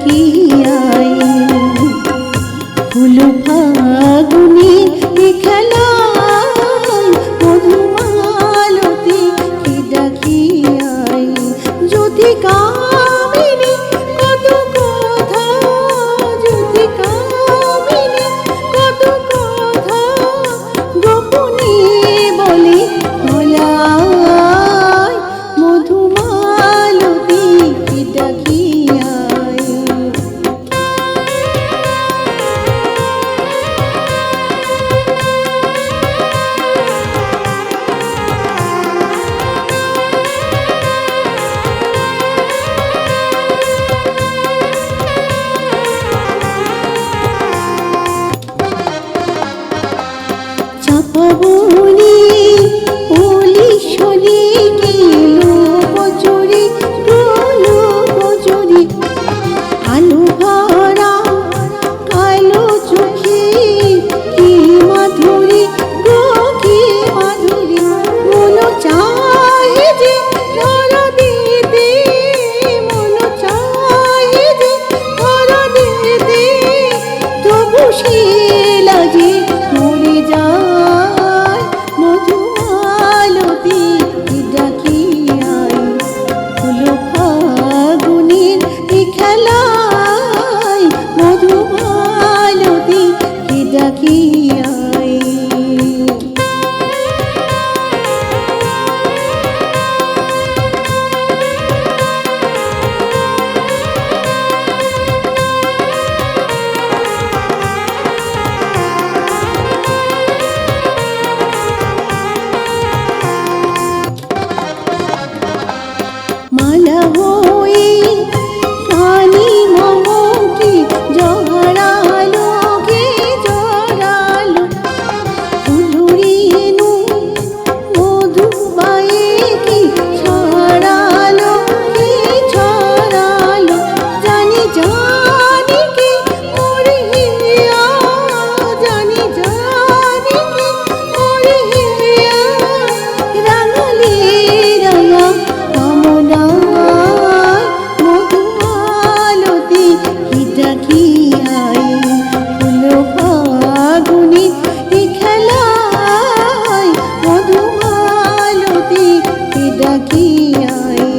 ডাকিয়াই ফুল ফাগুনি খেলায় মধুমালতি কি ডাকিয়াই যদি কামিনী কত কথা যদি কামিনী কত কথা গোপনে বলে ভোলায় মধুমালতি কি ডাকিয়াই চাপাবনি ওলি শনি গেল বজরি গেল বজরি আলো ভরা কালো চোখে কি মাধুরী গো কি মাধুরী মন চাহে যে ধরা দিতে মন চাহে যে ধরা দিতে তবু সে লাজে মরে যায় মধুমালতি কি ডাকিয়াই ফুল ফাগুনের খেলায় মধুমালতি কি ডাকিয়াই মালা হয়ে প্রাণী মমকে জড়ালো গে জড়ালো ফুলুরেনু মধুবায়ে কি ছড়ালো কি ছড়ালো জানি জানি কি মোরে হিয়া জানি জানি কি মোরে হিয়া রাঙালি রাঙা কামনায় মধুমালতি কি ডাকিয়াই ফুল ফাগুনি খেলায় মধুমালতি কি ডাকিয়াই